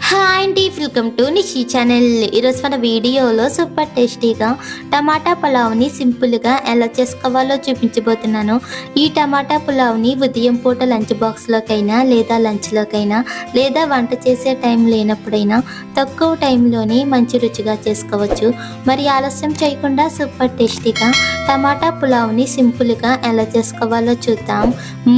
Hi అండి, welcome to Nishi channel. ఈరోజు మన వీడియోలో సూపర్ టేస్టీగా టమాటా పులావ్ని సింపుల్గా ఎలా చేసుకోవాలో చూపించబోతున్నాను. ఈ టమాటా పులావ్ని ఉదయం పూట లంచ్ బాక్స్లోకైనా లేదా లంచ్లోకైనా లేదా వంట చేసే టైం లేనప్పుడైనా తక్కువ టైంలోనే మంచి రుచిగా చేసుకోవచ్చు. మరి ఆలస్యం చేయకుండా సూపర్ టేస్టీగా టమాటా పులావ్ని సింపుల్గా ఎలా చేసుకోవాలో చూద్దాం.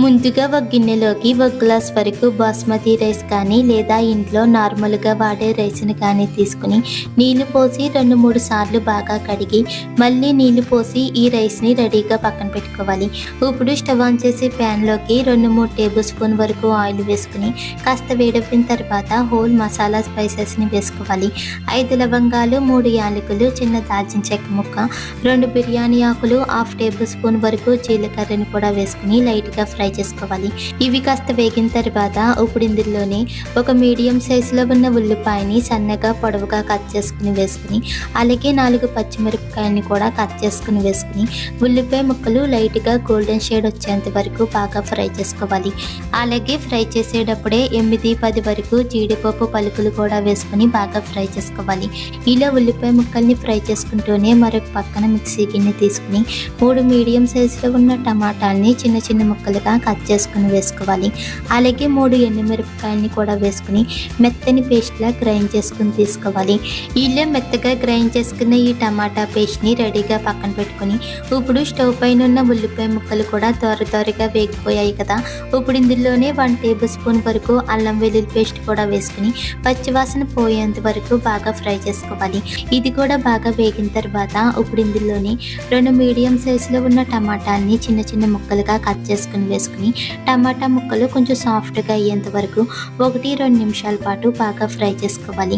ముందుగా ఒక గిన్నెలోకి 1 గ్లాస్ వరకు బాస్మతి రైస్ కానీ లేదా ఇంట్లో నార్మల్గా వాడే రైస్ని కానీ తీసుకుని నీళ్లు పోసి 2-3 సార్లు బాగా కడిగి మళ్ళీ నీళ్లు పోసి ఈ రైస్ని రెడీగా పక్కన పెట్టుకోవాలి. ఇప్పుడు స్టవ్ ఆన్ చేసి ప్యాన్లోకి 2-3 టేబుల్ స్పూన్ వరకు ఆయిల్ వేసుకుని కాస్త వేడెక్కిన తర్వాత హోల్ మసాలా స్పైసెస్ని వేసుకోవాలి. 5 లవంగాలు, 3 యాలకులు, చిన్న దాల్చిన చెక్క ముక్క, 2 బిర్యానీ ఆకులు, 1/2 టేబుల్ స్పూన్ వరకు జీలకర్రని కూడా వేసుకుని లైట్గా ఫ్రై చేసుకోవాలి. ఇవి కాస్త వేగిన తర్వాత ఇప్పుడు ఇందులోనే ఒక మీడియం సైజులో ఉన్న ఉల్లిపాయని సన్నగా పొడవుగా కట్ చేసుకుని వేసుకుని అలాగే 4 పచ్చిమిరపకాయలని కూడా కట్ చేసుకుని వేసుకుని ఉల్లిపాయ ముక్కలు లైట్గా గోల్డెన్ షేడ్ వచ్చేంత వరకు బాగా ఫ్రై చేసుకోవాలి. అలాగే ఫ్రై చేసేటప్పుడే 8-10 వరకు జీడిపప్పు పలుకులు కూడా వేసుకుని బాగా ఫ్రై చేసుకోవాలి. ఇలా ఉల్లిపాయ ముక్కల్ని ఫ్రై చేసుకుంటూనే మరొక పక్కన మిక్సీ గిన్నె తీసుకుని 3 మీడియం సైజులో ఉన్న టమాటాలని చిన్న చిన్న ముక్కలుగా కట్ చేసుకుని వేసుకోవాలి. అలాగే 3 ఎండుమిరపకాయలని కూడా వేసుకుని మెత్తని పేస్ట్లా గ్రైండ్ చేసుకుని తీసుకోవాలి. ఇలా మెత్తగా గ్రైండ్ చేసుకున్న ఈ టమాటా పేస్ట్ని రెడీగా పక్కన పెట్టుకుని ఇప్పుడు స్టవ్ పైన ఉన్న ఉల్లిపాయ ముక్కలు కూడా త్వరగా వేగిపోయాయి కదా. ఇప్పుడు ఇందులోనే 1 టేబుల్ స్పూన్ వరకు అల్లం వెల్లుల్లి పేస్ట్ కూడా వేసుకుని పచ్చివాసన పోయేంత వరకు బాగా ఫ్రై చేసుకోవాలి. ఇది కూడా బాగా వేగిన తర్వాత ఇప్పుడు ఇందులోనే 2 మీడియం సైజులో ఉన్న టమాటాలని చిన్న చిన్న ముక్కలుగా కట్ చేసుకుని వేసుకుని టమాటా ముక్కలు కొంచెం సాఫ్ట్గా అయ్యేంత వరకు 1-2 నిమిషాల పాటు బాగా ఫ్రై చేసుకోవాలి.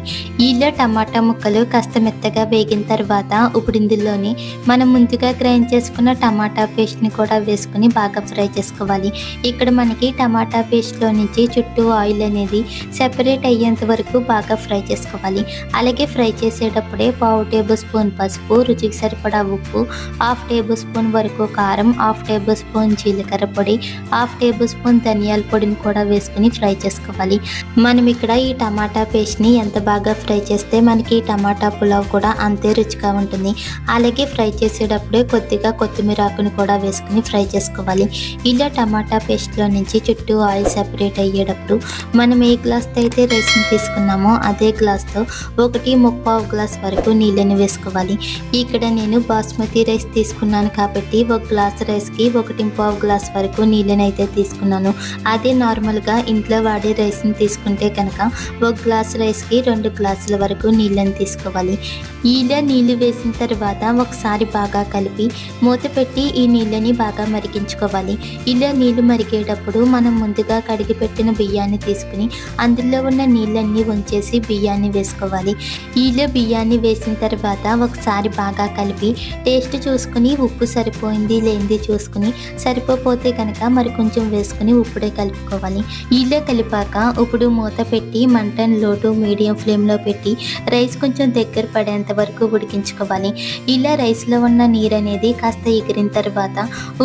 ఇలా టమాటా ముక్కలు కాస్త మెత్తగా వేగిన తర్వాత ఇప్పుడు ఇందులోనే మనం ముందుగా గ్రైండ్ చేసుకున్న టమాటా పేస్ట్ని కూడా వేసుకుని బాగా ఫ్రై చేసుకోవాలి. ఇక్కడ మనకి టమాటా పేస్ట్లో నుంచి చుట్టూ ఆయిల్ అనేది సెపరేట్ అయ్యేంత వరకు బాగా ఫ్రై చేసుకోవాలి. అలాగే ఫ్రై చేసేటప్పుడే 1/2 టేబుల్ స్పూన్ పసుపు, రుచికి సరిపడా ఉప్పు, 1/2 టేబుల్ స్పూన్ వరకు కారం, 1/2 టేబుల్ స్పూన్ జీలకర్ర పొడి, 1/2 టేబుల్ స్పూన్ ధనియాల పొడిని కూడా వేసుకుని ఫ్రై చేసుకోవాలి. మనం ఇక్కడ ఈ టమాటా పేస్ట్ని ఎంత బాగా ఫ్రై చేస్తే మనకి టమాటా పులావ్ కూడా అంతే రుచిగా ఉంటుంది. అలాగే ఫ్రై చేసేటప్పుడే కొద్దిగా కొత్తిమీర ఆకుని కూడా వేసుకుని ఫ్రై చేసుకోవాలి. ఇలా టమాటా పేస్ట్లో నుంచి చుట్టూ ఆయిల్ సెపరేట్ అయ్యేటప్పుడు మనం ఏ గ్లాస్తో అయితే రైస్ని తీసుకున్నామో అదే గ్లాస్తో 1.25 గ్లాస్ వరకు నీళ్ళని వేసుకోవాలి. ఇక్కడ నేను బాస్మతి రైస్ తీసుకున్నాను కాబట్టి 1 గ్లాస్ రైస్కి 1.25 గ్లాస్ వరకు నీళ్ళని అయితే తీసుకున్నాను. అదే నార్మల్గా ఇంట్లో వాడే రైస్ని తీసుకుంటే కనుక 1 గ్లాస్ రైస్కి 2 గ్లాసుల వరకు నీళ్ళని తీసుకోవాలి. ఇలా నీళ్ళు వేసిన తర్వాత ఒకసారి బాగా కలిపి మూత పెట్టి ఈ నీళ్ళని బాగా మరిగించుకోవాలి. ఇలా నీళ్ళు మరిగేటప్పుడు మనం ముందుగా కడిగి పెట్టిన బియ్యాన్ని తీసుకుని అందులో ఉన్న నీళ్ళన్నీ ఉంచేసి బియ్యాన్ని వేసుకోవాలి. ఇలా బియ్యాన్ని వేసిన తర్వాత ఒకసారి బాగా కలిపి టేస్ట్ చూసుకుని ఉప్పు సరిపోయింది లేనిది చూసుకుని సరిపోతే కనుక మరి కొంచెం వేసుకుని ఉప్పుడే కలుపుకోవాలి. ఇలా కలిపాక ఇప్పుడు మూత పెట్టి మంటను లో టు మీడియం ఫ్లేమ్లో పెట్టి రైస్ కొంచెం దగ్గర పడేంత వరకు ఉడికించుకోవాలి. ఇలా రైస్లో ఉన్న నీరు అనేది కాస్త ఎగిరిన తర్వాత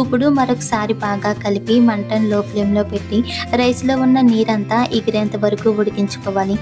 ఇప్పుడు మరొకసారి బాగా కలిపి మంటను లో ఫ్లేమ్లో పెట్టి రైస్లో ఉన్న నీరంతా ఎగిరేంత వరకు ఉడికించుకోవాలి.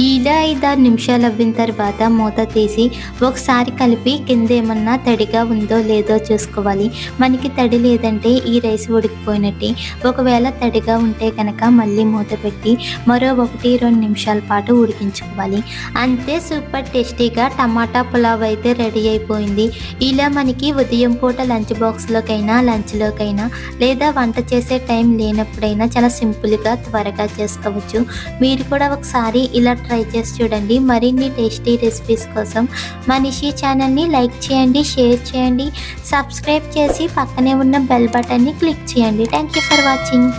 ఇలా 5-6 నిమిషాలు అవ్విన తర్వాత మూత తీసి ఒకసారి కలిపి కింద ఏమన్నా తడిగా ఉందో లేదో చూసుకోవాలి. మనకి తడి లేదంటే ఈ రైస్ ఉడికిపోయినట్టే. ఒకవేళ తడిగా ఉంటే కనుక మళ్ళీ మూత పెట్టి మరో 1-2 నిమిషాల పాటు ఉడికించుకోవాలి. అంతే, సూపర్ టేస్టీగా టమాటా పులావ్ అయితే రెడీ అయిపోయింది. ఇలా మనకి ఉదయం పూట లంచ్ బాక్స్లోకైనా లంచ్లోకైనా లేదా వంట చేసే టైం లేనప్పుడైనా చాలా సింపుల్గా త్వరగా చేసుకోవచ్చు. మీరు కూడా ఒకసారి ఇలా ట్రై చేసి చూడండి. మరిన్ని టేస్టీ రెసిపీస్ కోసం మా నిషి ఛానల్ని లైక్ చేయండి, షేర్ చేయండి, సబ్స్క్రైబ్ చేసి పక్కనే ఉన్న బెల్ బటన్ని క్లిక్ చేయండి. Thank you for watching.